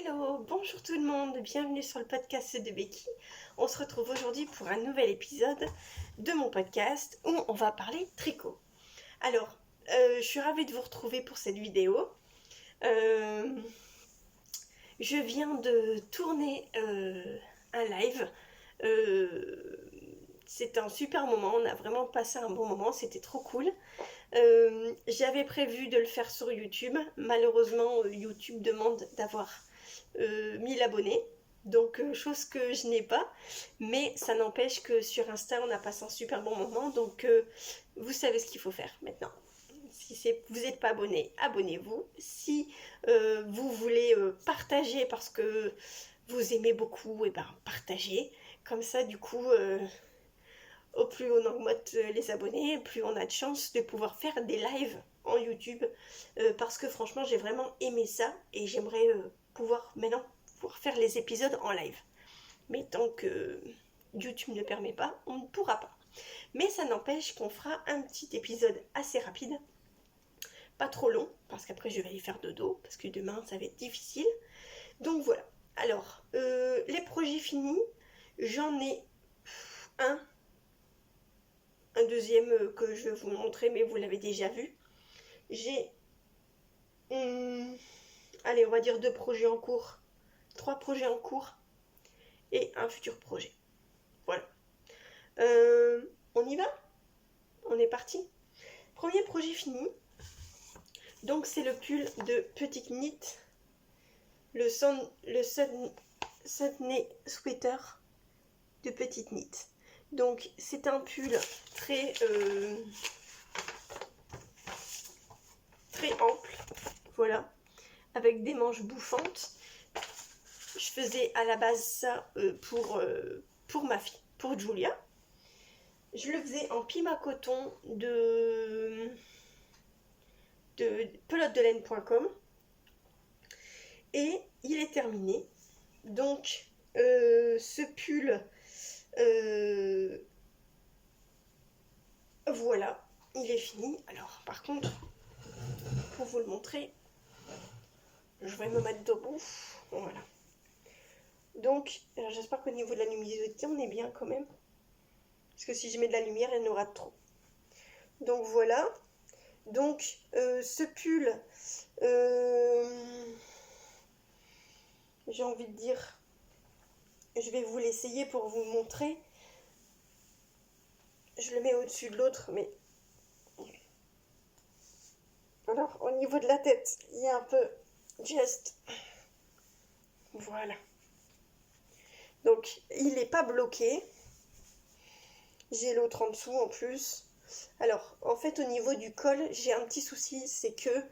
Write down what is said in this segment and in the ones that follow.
Hello, bonjour tout le monde, bienvenue sur le podcast de Becky. On se retrouve aujourd'hui pour un nouvel épisode de mon podcast où on va parler tricot. Alors, je suis ravie de vous retrouver pour cette vidéo. Je viens de tourner un live. C'était un super moment, on a vraiment passé un bon moment, c'était trop cool. J'avais prévu de le faire sur YouTube. Malheureusement, YouTube demande d'avoir 1000 abonnés. Donc, chose que je n'ai pas. Mais ça n'empêche que sur Insta, on a passé un super bon moment. Donc, vous savez ce qu'il faut faire maintenant. Si vous n'êtes pas abonné, abonnez-vous. Si vous voulez partager parce que vous aimez beaucoup, et ben partagez. Comme ça, du coup... au plus on augmente les abonnés, plus on a de chance de pouvoir faire des lives en YouTube. Parce que franchement, j'ai vraiment aimé ça et j'aimerais pouvoir maintenant faire les épisodes en live. Mais tant que YouTube ne permet pas, on ne pourra pas. Mais ça n'empêche qu'on fera un petit épisode assez rapide. Pas trop long, parce qu'après je vais aller faire dodo, parce que demain ça va être difficile. Donc voilà. Alors, les projets finis, j'en ai un deuxième que je vais vous montrer, mais vous l'avez déjà vu. J'ai, allez, on va dire 2 projets en cours, 3 projets en cours et un futur projet. Voilà. On y va? On est parti. Premier projet fini. Donc c'est le pull de Petite Knit, le Sudney Sweater de Petite Knit. Donc c'est un pull très ample, voilà, avec des manches bouffantes. Je faisais à la base ça pour ma fille, pour Julia. Je le faisais en pima coton de pelote-de-laine.com et il est terminé. Donc ce pull, voilà, il est fini. Alors par contre, pour vous le montrer, je vais me mettre debout. Voilà. Donc, j'espère qu'au niveau de la luminosité, on est bien quand même. Parce que si je mets de la lumière, elle n'aura trop. Donc voilà. Donc, ce pull, j'ai envie de dire, je vais vous l'essayer pour vous montrer. Je le mets au-dessus de l'autre, mais... Alors, au niveau de la tête, il y a un peu juste... Voilà. Donc, il n'est pas bloqué. J'ai l'autre en dessous en plus. Alors, en fait, au niveau du col, j'ai un petit souci, c'est que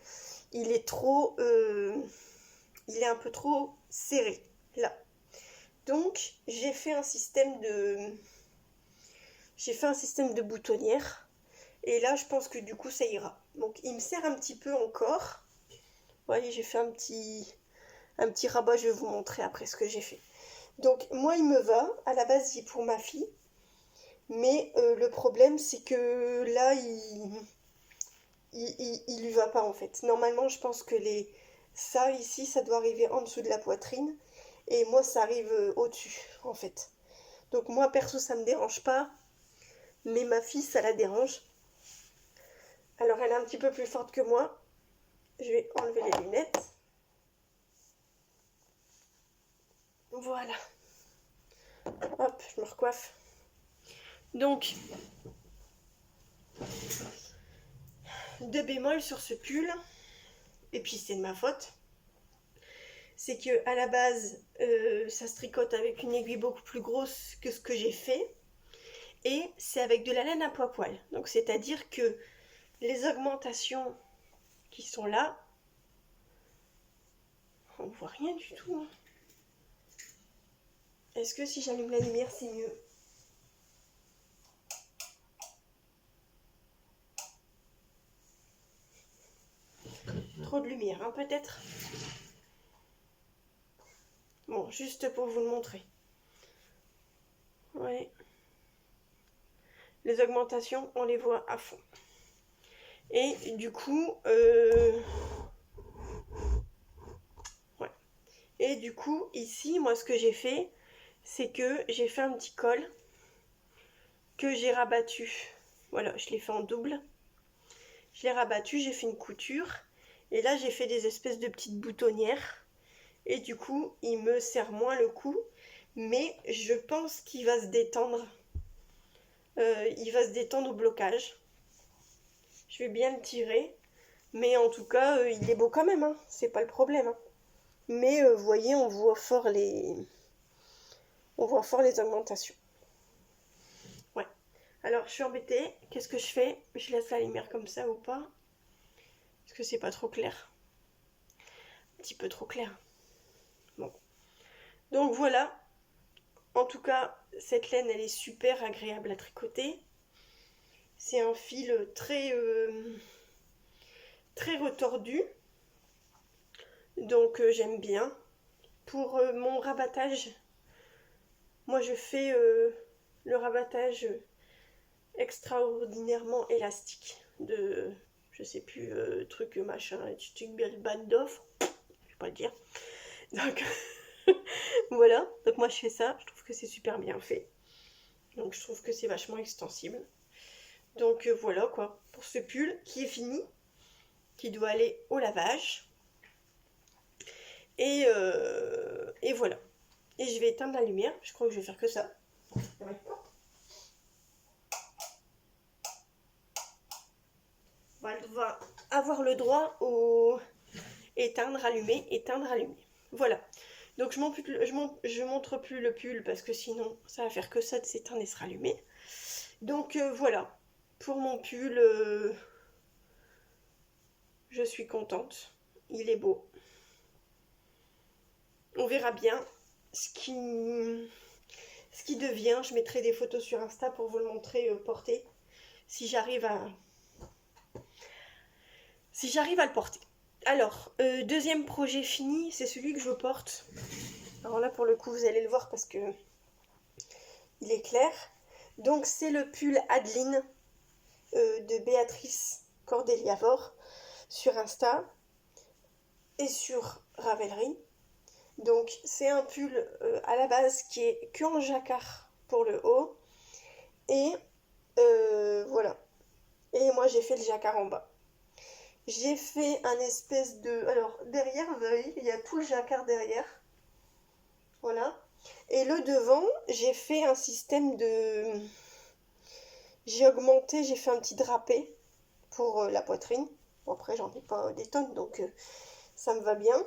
il est trop... il est un peu trop serré, là. Donc, j'ai fait un système de boutonnière. Et là, je pense que du coup, ça ira. Donc, il me serre un petit peu encore. Vous voyez, j'ai fait un petit rabat. Je vais vous montrer après ce que j'ai fait. Donc, moi, il me va. À la base, il est pour ma fille. Mais le problème, c'est que là, il lui va pas, en fait. Normalement, je pense que ça, ici, ça doit arriver en dessous de la poitrine. Et moi, ça arrive au-dessus, en fait. Donc, moi, perso, ça me dérange pas. Mais ma fille, ça la dérange. Alors, elle est un petit peu plus forte que moi. Je vais enlever les lunettes. Voilà. Hop, je me recoiffe. Donc, 2 bémols sur ce pull. Et puis, c'est de ma faute. C'est que à la base, ça se tricote avec une aiguille beaucoup plus grosse que ce que j'ai fait. Et c'est avec de la laine à poil. Donc, c'est-à-dire que les augmentations qui sont là, on ne voit rien du tout. Hein. Est-ce que si j'allume la lumière, c'est mieux? Trop de lumière, hein, peut-être? Bon, juste pour vous le montrer. Ouais. Les augmentations, on les voit à fond. Et du coup, Et du coup, ici, moi, ce que j'ai fait, c'est que j'ai fait un petit col que j'ai rabattu. Voilà, je l'ai fait en double. Je l'ai rabattu, j'ai fait une couture. Et là, j'ai fait des espèces de petites boutonnières. Et du coup, il me serre moins le cou. Mais je pense qu'il va se détendre. Il va se détendre au blocage. Je vais bien le tirer. Mais en tout cas, il est beau quand même, hein. C'est pas le problème, hein. Mais vous voyez, on voit fort les augmentations. Ouais. Alors, je suis embêtée. Qu'est-ce que je fais? Je laisse la lumière comme ça ou pas? Parce que c'est pas trop clair. Un petit peu trop clair. Bon. Donc voilà. En tout cas, cette laine, elle est super agréable à tricoter. C'est un fil très retordu. Donc j'aime bien. Pour mon rabattage, moi je fais le rabattage extraordinairement élastique de, je sais plus, truc machin, Bandorf, je vais pas le dire. Donc voilà, donc moi je fais ça, je trouve que c'est super bien fait. Donc je trouve que c'est vachement extensible. Donc voilà quoi, pour ce pull qui est fini, qui doit aller au lavage. Et voilà. Et je vais éteindre la lumière, je crois que je vais faire que ça. On va avoir le droit au éteindre, allumer, éteindre, allumer. Voilà. Donc je montre plus le pull parce que sinon ça va faire que ça de s'éteindre et se rallumer. Donc voilà. Pour mon pull, je suis contente. Il est beau. On verra bien ce qui devient. Je mettrai des photos sur Insta pour vous le montrer porté. Si j'arrive à le porter. Alors, deuxième projet fini, c'est celui que je porte. Alors là, pour le coup, vous allez le voir parce que il est clair. Donc, c'est le pull Adeline de Béatrice Cordeliavor sur Insta et sur Ravelry. Donc, c'est un pull à la base qui est que en jacquard pour le haut. Et voilà. Et moi, j'ai fait le jacquard en bas. J'ai fait un espèce de... Alors, derrière, vous voyez, il y a tout le jacquard derrière. Voilà. Et le devant, j'ai fait un système de... J'ai augmenté, j'ai fait un petit drapé pour la poitrine. Bon, après, j'en ai pas des tonnes, donc ça me va bien.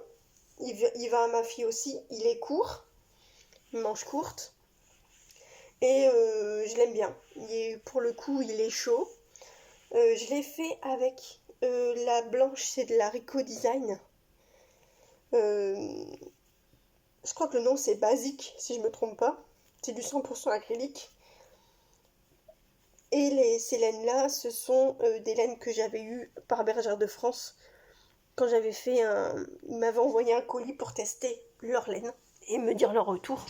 Il va à ma fille aussi. Il est court, manche courte. Et je l'aime bien. Pour le coup, il est chaud. Je l'ai fait avec la blanche, c'est de la Rico Design. Je crois que le nom c'est Basique, si je me trompe pas. C'est du 100% acrylique. Et ces laines-là, ce sont des laines que j'avais eues par Bergère de France. Quand j'avais fait Ils m'avaient envoyé un colis pour tester leur laine et me dire leur retour.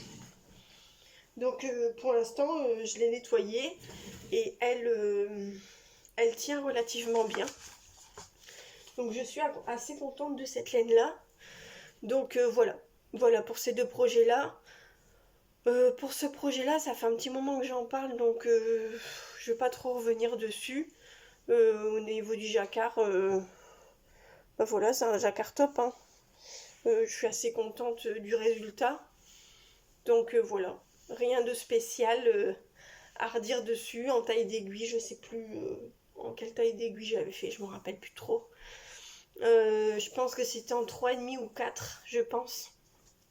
Donc pour l'instant, je l'ai nettoyée et elle tient relativement bien. Donc je suis assez contente de cette laine-là. Donc voilà pour ces deux projets-là. Pour ce projet-là, ça fait un petit moment que j'en parle, donc je vais pas trop revenir dessus. Au niveau du jacquard, bah voilà, c'est un jacquard top, hein. Je suis assez contente du résultat. Donc voilà, rien de spécial à redire dessus. En taille d'aiguille, je sais plus en quelle taille d'aiguille j'avais fait, je me rappelle plus trop. Je pense que c'était en 3,5 ou 4, je pense.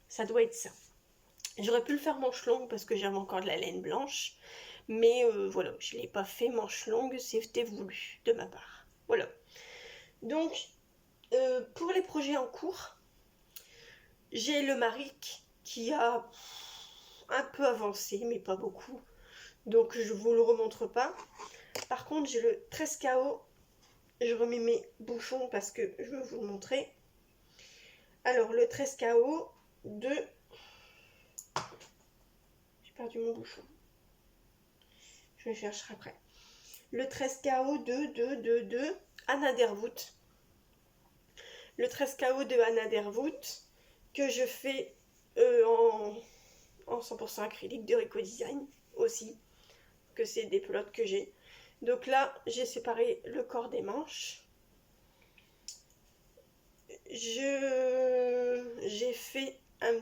Ça doit être ça. J'aurais pu le faire manche longue parce que j'avais encore de la laine blanche. Mais voilà, je ne l'ai pas fait manche longue, c'était voulu de ma part. Voilà. Donc, pour les projets en cours, j'ai le Maric qui a un peu avancé, mais pas beaucoup. Donc, je ne vous le remontre pas. Par contre, j'ai le 13 KO. Je remets mes bouchons parce que je veux vous le montrer. Alors, le 13 KO de... J'ai perdu mon bouchon. Je le chercherai après. Le 13 KO de Anna Dervoot. Le 13 KO de Anna Dervoot que je fais en 100% acrylique de Rico Design aussi, que c'est des pelotes que j'ai. Donc là, j'ai séparé le corps des manches. J'ai fait une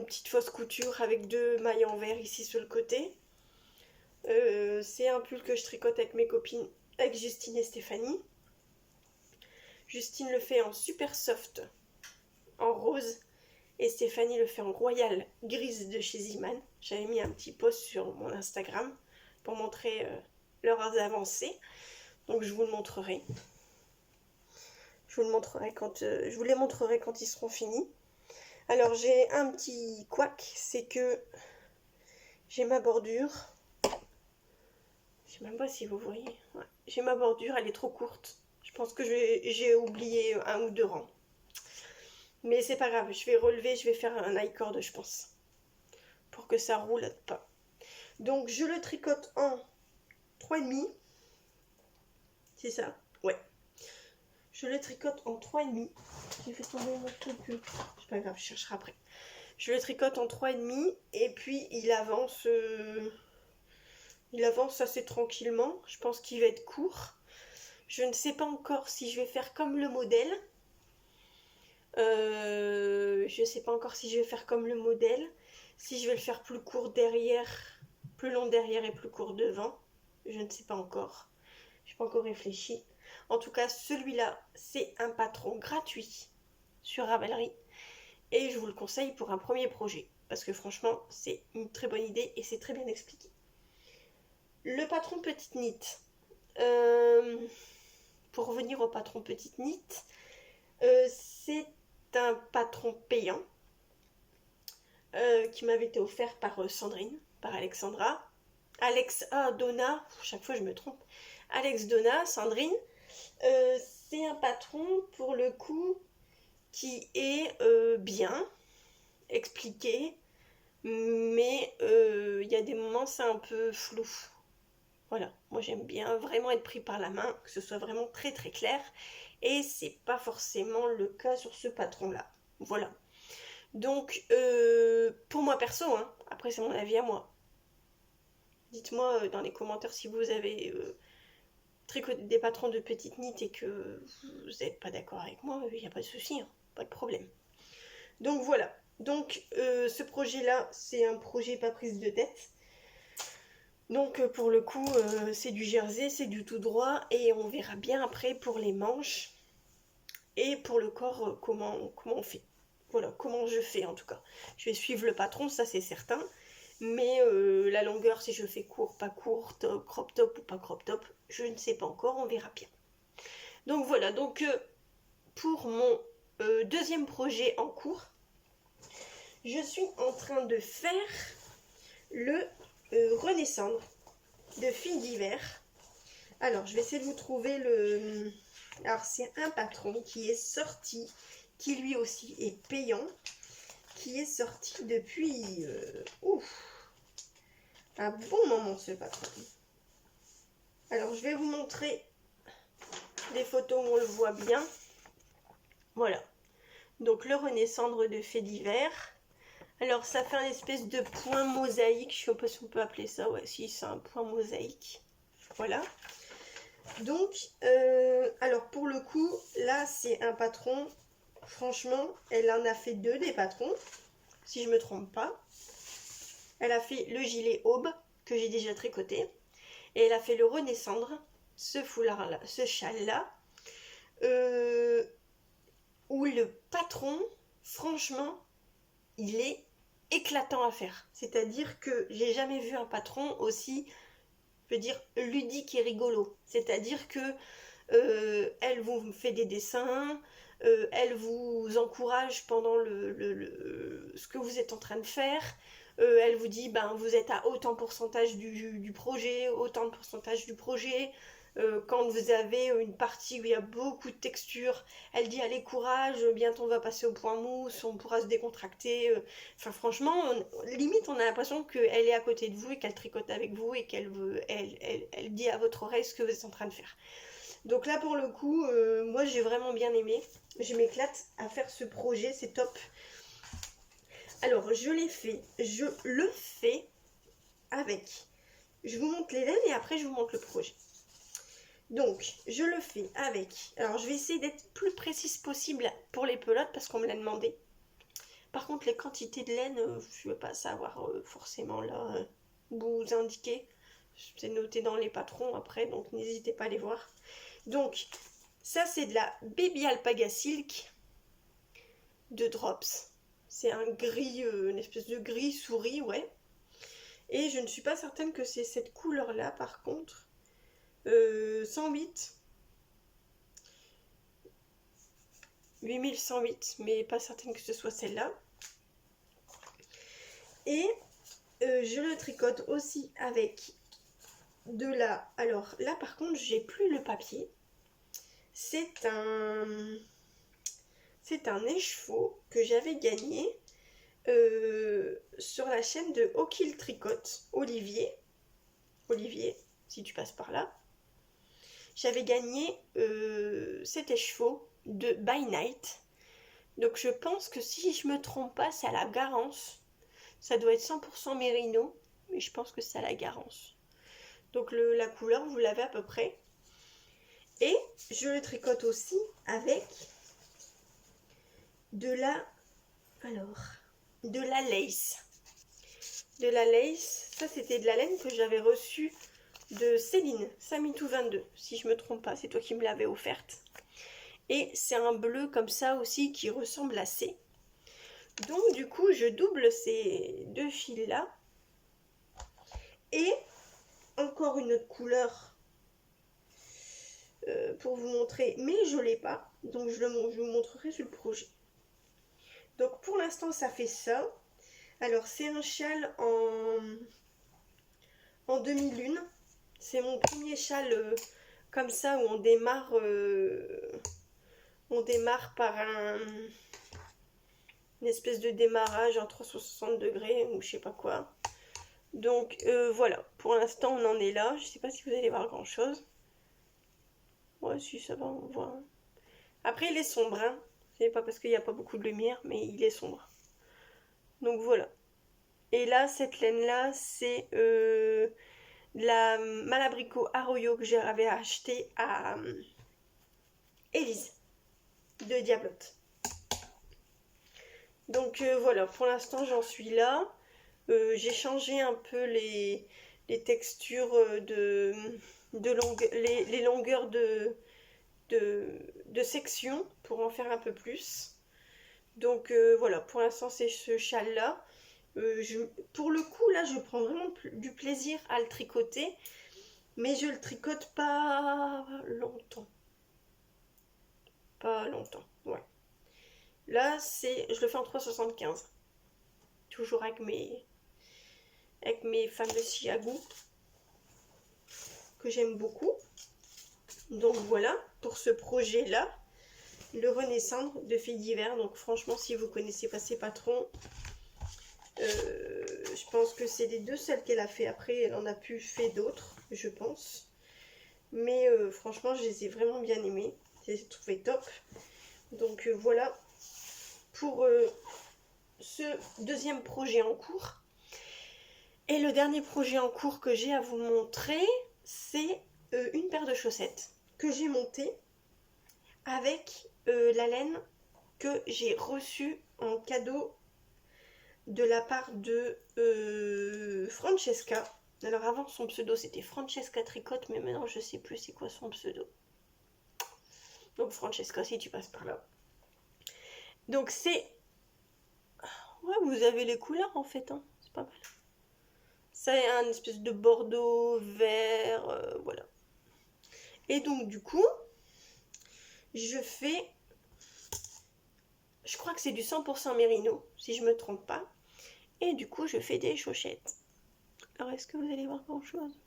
petite fausse couture avec 2 mailles en vert ici sur le côté. C'est un pull que je tricote avec mes copines, avec Justine et Stéphanie. Justine le fait en super soft, en rose, et Stéphanie le fait en royal grise de chez Ziman. J'avais mis un petit post sur mon Instagram pour montrer leurs avancées. Donc je vous le montrerai. Je vous les montrerai quand ils seront finis. Alors j'ai un petit couac, c'est que j'ai ma bordure. Je sais même pas si vous voyez. Ouais. J'ai ma bordure, elle est trop courte. Je pense que j'ai oublié 1 ou 2 rangs. Mais c'est pas grave, je vais relever, je vais faire un high cord, je pense. Pour que ça roule pas. Donc je le tricote en 3,5. C'est ça? Ouais. Je le tricote en 3,5. J'ai fait tomber mon truc. C'est pas grave, je chercherai après. Je le tricote en 3,5 et puis il avance assez tranquillement. Je pense qu'il va être court. Je ne sais pas encore si je vais faire comme le modèle. Je sais pas encore si je vais faire comme le modèle. Si je vais le faire plus court derrière, plus long derrière et plus court devant. Je ne sais pas encore. Je n'ai pas encore réfléchi. En tout cas, celui-là, c'est un patron gratuit sur Ravelry. Et je vous le conseille pour un premier projet. Parce que franchement, c'est une très bonne idée et c'est très bien expliqué. Le patron Petite Knit. Pour revenir au patron Petite Knit, c'est un patron payant qui m'avait été offert par Sandrine, par Alexandra. Donna, chaque fois je me trompe. Alex Donna, Sandrine. C'est un patron pour le coup qui est bien expliqué, mais il y a des moments c'est un peu flou. Voilà, moi j'aime bien vraiment être pris par la main, que ce soit vraiment très très clair, et c'est pas forcément le cas sur ce patron-là. Voilà. Donc, pour moi perso, hein, après c'est mon avis à moi. Dites-moi dans les commentaires si vous avez tricoté des patrons de Petite Knit et que vous n'êtes pas d'accord avec moi, il n'y a pas de souci, hein, pas de problème. Donc voilà, donc ce projet-là, c'est un projet pas prise de tête. Donc pour le coup, c'est du jersey, c'est du tout droit et on verra bien après pour les manches et pour le corps comment on fait. Voilà, comment je fais en tout cas. Je vais suivre le patron, ça c'est certain. Mais la longueur, si je fais court, pas court, crop top ou pas crop top, je ne sais pas encore, on verra bien. Donc voilà, donc pour mon deuxième projet en cours, je suis en train de faire le Renaissance de fil d'hiver. Alors, je vais essayer de vous trouver le... Alors, c'est un patron qui est sorti, qui lui aussi est payant, qui est sorti depuis un bon moment, ce patron. Alors, je vais vous montrer des photos où on le voit bien. Voilà. Donc, le Renaissance de fait d'hiver. Alors, ça fait un espèce de point mosaïque. Je ne sais pas si on peut appeler ça. Ouais, si, c'est un point mosaïque. Voilà. Donc, alors pour le coup, là, c'est un patron. Franchement, elle en a fait 2 des patrons, si je ne me trompe pas. Elle a fait le gilet aube, que j'ai déjà tricoté. Et elle a fait le Renaissance, ce foulard-là, ce châle-là. Où le patron, franchement, il est éclatant à faire. C'est-à-dire que j'ai jamais vu un patron aussi, je veux dire, ludique et rigolo. C'est-à-dire que elle vous fait des dessins, elle vous encourage pendant ce que vous êtes en train de faire. Elle vous dit, ben, vous êtes à autant pourcentage du projet, autant de pourcentage du projet. Quand vous avez une partie où il y a beaucoup de texture, elle dit allez courage, bientôt on va passer au point mousse, on pourra se décontracter. Enfin franchement, limite on a l'impression qu'elle est à côté de vous et qu'elle tricote avec vous et qu'elle elle dit à votre oreille ce que vous êtes en train de faire. Donc là pour le coup, moi j'ai vraiment bien aimé. Je m'éclate à faire ce projet, c'est top. Alors je le fais avec. Je vous montre les laines et après je vous montre le projet. Donc je le fais avec. Alors je vais essayer d'être plus précise possible pour les pelotes parce qu'on me l'a demandé. Par contre les quantités de laine, je ne vais pas savoir forcément là vous indiquer. C'est noté dans les patrons après, donc n'hésitez pas à les voir. Donc ça c'est de la Baby Alpaga Silk de Drops. C'est un gris, une espèce de gris souris, ouais. Et je ne suis pas certaine que c'est cette couleur-là, par contre. 108. 8108, mais pas certaine que ce soit celle-là. Et je le tricote aussi avec de la... Alors là, par contre, j'ai plus le papier. C'est un écheveau que j'avais gagné sur la chaîne de O'Kill Tricote, Olivier, si tu passes par là. J'avais gagné cet écheveau de By Night. Donc je pense que si je me trompe pas, c'est à la Garance. Ça doit être 100% mérino, mais je pense que c'est à la Garance. Donc la couleur, vous l'avez à peu près. Et je le tricote aussi avec de la lace. De la lace, ça c'était de la laine que j'avais reçue de Céline, Samitou 22, si je me trompe pas, c'est toi qui me l'avais offerte. Et c'est un bleu comme ça aussi qui ressemble à C. Donc du coup je double ces deux fils là. Et encore une autre couleur pour vous montrer, mais je l'ai pas, donc je vous montrerai sur le projet. Donc pour l'instant ça fait ça. Alors c'est un châle en demi-lune. C'est mon premier châle comme ça où on démarre par une espèce de démarrage en 360 degrés ou je sais pas quoi. Donc voilà, pour l'instant on en est là. Je sais pas si vous allez voir grand chose. Ouais, si ça va, on voit. Après il est sombre, hein. C'est pas parce qu'il n'y a pas beaucoup de lumière, mais il est sombre. Donc voilà. Et là, cette laine-là, c'est la Malabrico Arroyo que j'avais acheté à Élise de Diablotte. Donc voilà, pour l'instant j'en suis là. J'ai changé un peu les textures les longueurs de section pour en faire un peu plus. Donc voilà, pour l'instant c'est ce châle là. Pour le coup là je prends vraiment du plaisir à le tricoter, mais je le tricote pas longtemps. Ouais. Là je le fais en 3,75. Toujours avec mes fameux chiagou que j'aime beaucoup. Donc voilà pour ce projet là, le Renaissance de Filles d'hiver. Donc franchement si vous connaissez pas ses patrons, je pense que c'est les deux seuls qu'elle a fait. Après elle en a pu fait d'autres je pense, mais franchement je les ai vraiment bien aimés, je les ai trouvés top. Donc voilà pour ce deuxième projet en cours. Et le dernier projet en cours que j'ai à vous montrer, c'est une paire de chaussettes que j'ai montée avec la laine que j'ai reçue en cadeau de la part de Francesca. Alors avant son pseudo c'était Francesca Tricote, mais maintenant je sais plus c'est quoi son pseudo. Donc Francesca, si tu passes par là. Donc c'est... Ouais, vous avez les couleurs en fait, hein. C'est pas mal. Ça a un espèce de bordeaux, vert, voilà. Et donc du coup, je fais... Je crois que c'est du 100% mérino, si je me trompe pas. Et du coup, je fais des chaussettes. Alors, est-ce que vous allez voir grand chose?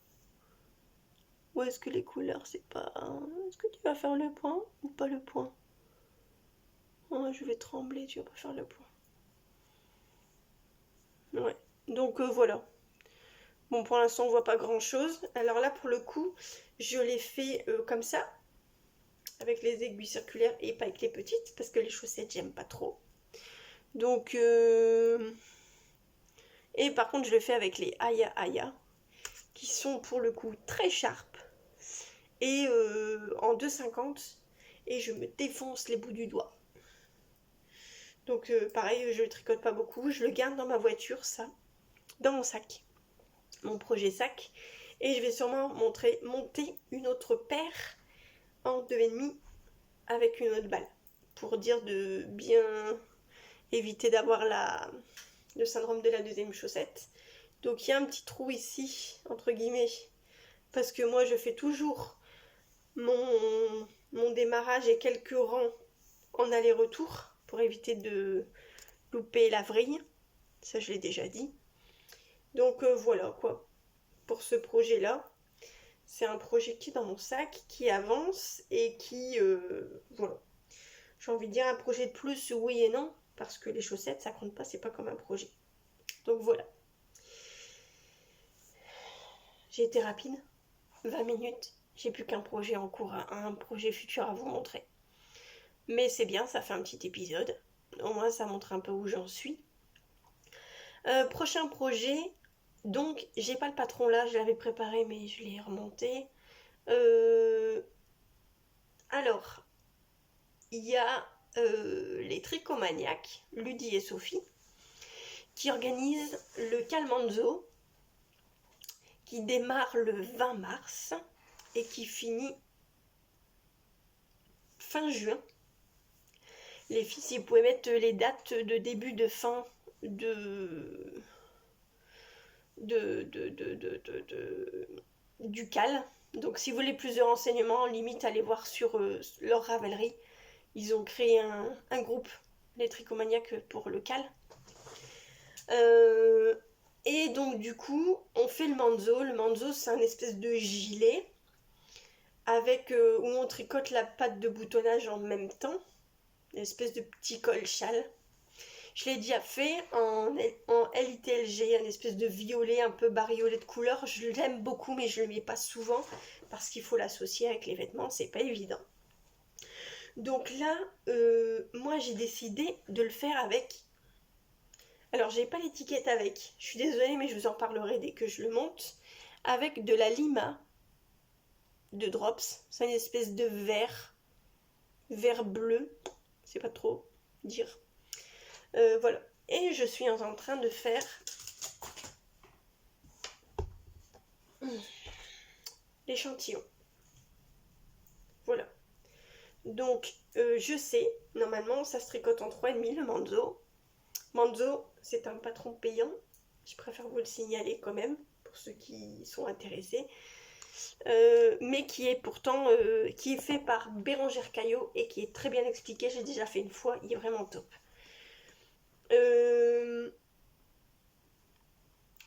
Ou est-ce que les couleurs, c'est pas... Est-ce que tu vas faire le point ou pas le point? Oh, je vais trembler, tu vas pas faire le point. Ouais, donc voilà. Bon, pour l'instant, on voit pas grand chose. Alors là, pour le coup, je l'ai fait comme ça. avec les aiguilles circulaires et pas avec les petites, parce que les chaussettes, j'aime pas trop. Donc, et par contre, je le fais avec les Aya Aya, qui sont pour le coup très sharp, et en 2,50, et je me défonce les bouts du doigt. Donc pareil, je le tricote pas beaucoup, je le garde dans ma voiture, ça, dans mon sac, mon projet sac, et je vais sûrement monter une autre paire en 2,5 avec une autre balle, pour dire de bien éviter d'avoir le syndrome de la deuxième chaussette. Donc il y a un petit trou ici, entre guillemets, parce que moi je fais toujours mon démarrage et quelques rangs en aller-retour pour éviter de louper la vrille. Ça, je l'ai déjà dit. Donc voilà quoi, pour ce projet-là. C'est un projet qui est dans mon sac, qui avance et qui... voilà. J'ai envie de dire un projet de plus, oui et non, parce que les chaussettes, ça compte pas, c'est pas comme un projet. Donc voilà. J'ai été rapide, 20 minutes. J'ai plus qu'un projet en cours, un projet futur à vous montrer. Mais c'est bien, ça fait un petit épisode. Au moins, ça montre un peu où j'en suis. Prochain projet, donc j'ai pas le patron là, je l'avais préparé mais je l'ai remonté. Alors, il y a les tricomaniacs, Ludie et Sophie, qui organisent le Calmanzo, qui démarre le 20 mars et qui finit fin juin. Les filles, si vous pouvez mettre les dates de début, de fin du Cal. Donc si vous voulez plus de renseignements, limite allez voir sur leur Ravelry. Ils ont créé un groupe, les tricomaniacs, pour le Cal. Et donc du coup, on fait le manzo. Le manzo, c'est un espèce de gilet avec où on tricote la patte de boutonnage en même temps. Une espèce de petit col châle. Je l'ai déjà fait en LITLG, un espèce de violet un peu bariolé de couleur. Je l'aime beaucoup, mais je ne le mets pas souvent parce qu'il faut l'associer avec les vêtements, c'est pas évident. Donc là, moi j'ai décidé de le faire avec... Alors j'ai pas l'étiquette avec, je suis désolée mais je vous en parlerai dès que je le monte. Avec de la Lima de Drops, c'est une espèce de vert bleu, c'est pas trop dire. Voilà, et je suis en train de faire l'échantillon. Voilà. Donc, je sais, normalement, ça se tricote en 3,5 le Manzo. Manzo, c'est un patron payant. Je préfère vous le signaler quand même, pour ceux qui sont intéressés. Mais qui est pourtant, qui est fait par Bérangère Caillot et qui est très bien expliqué. J'ai déjà fait une fois, il est vraiment top.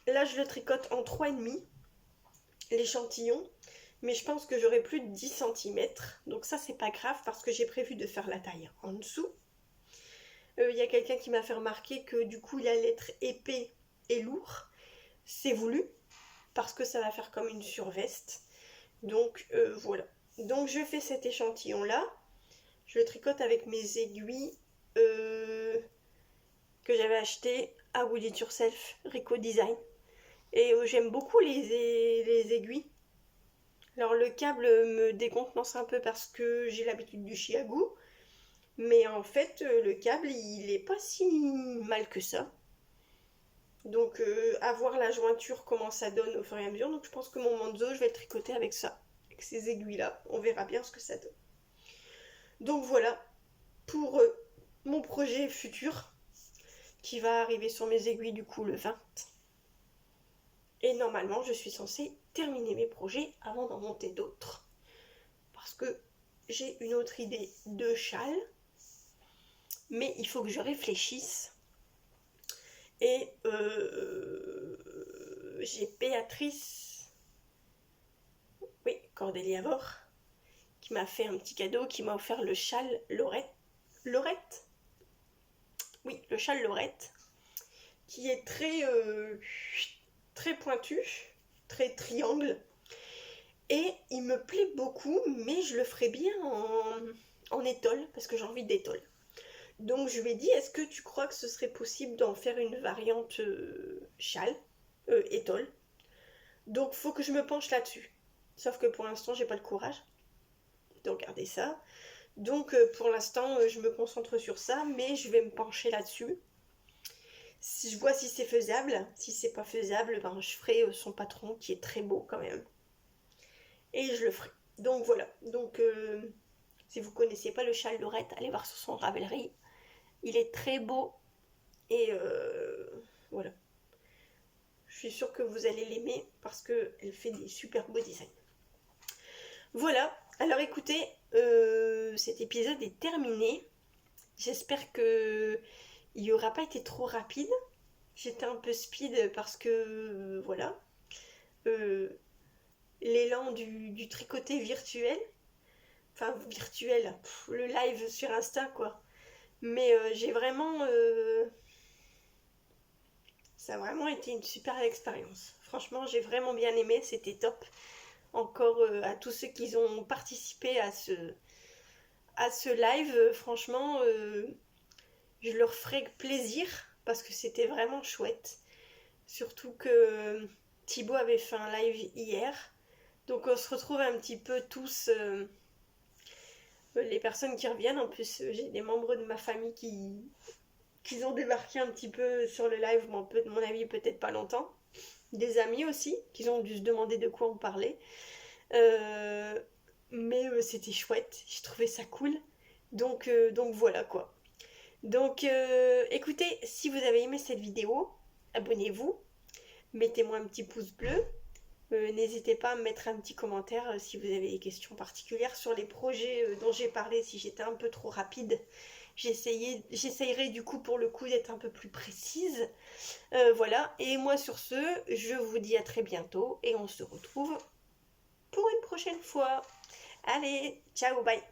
Là, je le tricote en 3,5, l'échantillon. Mais je pense que j'aurai plus de 10 cm. Donc ça, c'est pas grave parce que j'ai prévu de faire la taille en dessous. Il y a quelqu'un qui m'a fait remarquer que du coup, il allait être épais et lourd. C'est voulu parce que ça va faire comme une surveste. Donc voilà. Donc je fais cet échantillon-là. Je le tricote avec mes aiguilles que j'avais achetées à Wool It Yourself, Rico Design. Et j'aime beaucoup les aiguilles. Alors le câble me décontenance un peu parce que j'ai l'habitude du chiagou. Mais en fait, le câble, il est pas si mal que ça. Donc à voir la jointure, comment ça donne au fur et à mesure. Donc je pense que mon manzo, je vais le tricoter avec ça. Avec ces aiguilles-là. On verra bien ce que ça donne. Donc voilà pour mon projet futur qui va arriver sur mes aiguilles du coup le 20. Et normalement, je suis censée terminer mes projets avant d'en monter d'autres. Parce que j'ai une autre idée de châle. Mais il faut que je réfléchisse. Et j'ai Béatrice, oui, Cordélia Vore, qui m'a fait un petit cadeau, qui m'a offert le châle Lorette. Oui, le châle Lorette, qui est très pointu, très triangle, Et il me plaît beaucoup, mais je le ferai bien en étole, parce que j'ai envie d'étole. Donc je lui ai dit, est-ce que tu crois que ce serait possible d'en faire une variante châle, étole? Donc faut que je me penche là-dessus. Sauf que pour l'instant, j'ai pas le courage de regarder ça. Donc pour l'instant, je me concentre sur ça, mais je vais me pencher là-dessus. Si je vois si c'est faisable, si c'est pas faisable, ben je ferai son patron qui est très beau quand même. Et je le ferai. Donc voilà. Donc si vous connaissez pas le châle Lorette, allez voir sur son Ravelry. Il est très beau et voilà. Je suis sûre que vous allez l'aimer parce qu'elle fait des super beaux designs. Voilà, alors écoutez, cet épisode est terminé. J'espère que il n'aura pas été trop rapide. J'étais un peu speed parce que, voilà, l'élan du tricoté virtuel, enfin virtuel, le live sur Insta quoi. Mais j'ai vraiment... ça a vraiment été une super expérience. Franchement, j'ai vraiment bien aimé, c'était top. Encore à tous ceux qui ont participé à ce live, franchement, je leur ferai plaisir parce que c'était vraiment chouette. Surtout que Thibaut avait fait un live hier. Donc on se retrouve un petit peu tous, les personnes qui reviennent. En plus, j'ai des membres de ma famille qui ont débarqué un petit peu sur le live, bon, peu de mon avis, peut-être pas longtemps. Des amis aussi, qui ont dû se demander de quoi on parlait. Mais c'était chouette, j'ai trouvé ça cool. Donc voilà quoi. Donc écoutez, si vous avez aimé cette vidéo, abonnez-vous, mettez-moi un petit pouce bleu. N'hésitez pas à me mettre un petit commentaire si vous avez des questions particulières sur les projets dont j'ai parlé. Si j'étais un peu trop rapide, j'essayerai du coup pour le coup d'être un peu plus précise. Voilà, et moi sur ce, je vous dis à très bientôt et on se retrouve pour une prochaine fois. Allez, ciao, bye.